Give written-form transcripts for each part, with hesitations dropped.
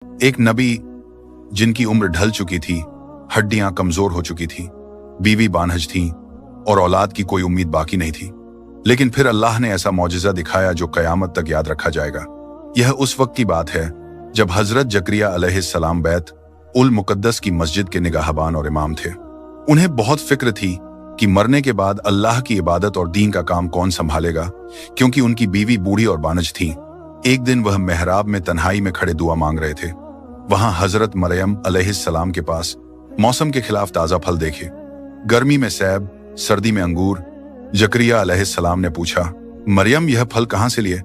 एक नबी जिनकी उम्र ढल चुकी थी, हड्डियां कमजोर हो चुकी थी, बीवी बानहज थी और औलाद की कोई उम्मीद बाकी नहीं थी। लेकिन फिर अल्लाह ने ऐसा मौजिजा दिखाया जो कयामत तक याद रखा जाएगा। यह उस वक्त की बात है जब हजरत जकरिया अलैहिस्सलाम बैत उल मुकद्दस की मस्जिद के निगाहबान और इमाम थे। उन्हें बहुत फिक्र थी कि मरने के बाद अल्लाह की इबादत और दीन का काम कौन संभालेगा, क्योंकि उनकी बीवी बूढ़ी और बानज थी। एक दिन वह मेहराब में तन्हाई में खड़े दुआ मांग रहे थे। वहां हजरत मरियम अलैहिस्सलाम के पास मौसम के खिलाफ ताजा फल देखे। गर्मी में सेब, सर्दी में अंगूर। जकरिया अलैहिस्सलाम ने पूछा, मरियम यह फल कहां से लिए?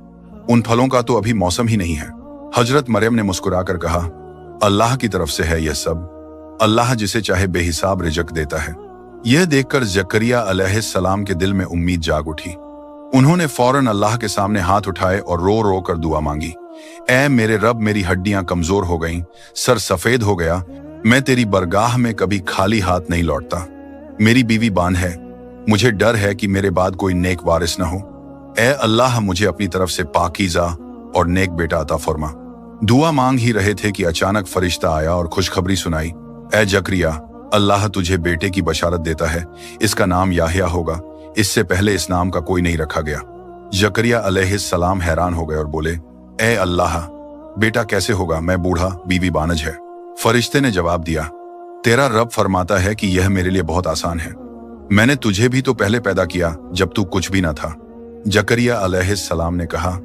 उन फलों का तो अभी मौसम ही नहीं है। हजरत मरियम ने मुस्कुराकर कहा, अल्लाह की तरफ से है यह सब। अल्लाह जिसे चाहे बेहिसाब रिज़्क़ देता है। यह देखकर जकरिया अलैहिस्सलाम के दिल में उम्मीद जाग उठी। उन्होंने फौरन अल्लाह के सामने हाथ उठाए और रो रो कर दुआ मांगी, ऐ मेरे रब, मेरी हड्डियां कमजोर हो गईं, सर सफेद हो गया, मैं तेरी बरगाह में कभी खाली हाथ नहीं लौटता। मेरी बीवी बान है, मुझे डर है कि मेरे बाद कोई नेक वारिस न हो। ऐ अल्लाह, मुझे अपनी तरफ से पाकीज़ा और नेक बेटा अता फरमा। दुआ मांग ही रहे थे कि अचानक फरिश्ता आया और खुशखबरी सुनाई, ऐ जकरिया, अल्लाह तुझे बेटे की बशारत देता है, इसका नाम याहिया होगा। इससे पहले इस नाम का कोई नहीं रखा गया। जकरिया अलैहिस्सलाम हैरान हो गए और बोले, ऐ अल्लाह, बेटा कैसे होगा? मैं बूढ़ा, बीवी बानज है। फरिश्ते ने जवाब दिया, तेरा रब फरमाता है कि यह मेरे लिए बहुत आसान है। मैंने तुझे भी तो पहले पैदा किया जब तू कुछ भी न था। जकरिया अलैहिस्सलाम ने कहा,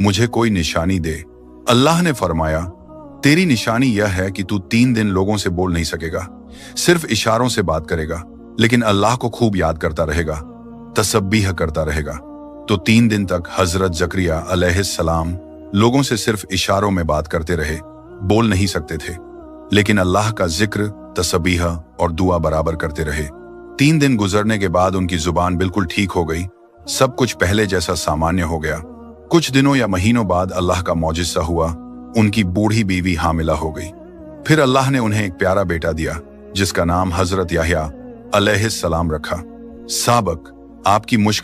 मुझे कोई निशानी दे। अल्लाह ने फरमाया, तेरी निशानी यह है कि तू 3 दिन लोगों से बोल नहीं सकेगा, सिर्फ इशारों से बात करेगा, लेकिन अल्लाह को खूब याद करता रहेगा, तसब्बीह करता रहेगा। तो 3 दिन तक हजरत जकरिया अलैहिस्सलाम लोगों से सिर्फ इशारों में बात करते रहे, बोल नहीं सकते थे, लेकिन अल्लाह का जिक्र, तसब्बीह और दुआ बराबर करते रहे। 3 दिन गुजरने के बाद उनकी जुबान बिल्कुल ठीक हो गई, सब कुछ पहले जैसा सामान्य हो गया। कुछ दिनों या महीनों बाद अल्लाह का मौजिज़ा हुआ, उनकी बूढ़ी बीवी हामिला हो गई। फिर अल्लाह ने उन्हें एक प्यारा बेटा दिया जिसका नाम हजरत याहिया अलैहिस्सलाम रखा। साबक आपकी मुश्किल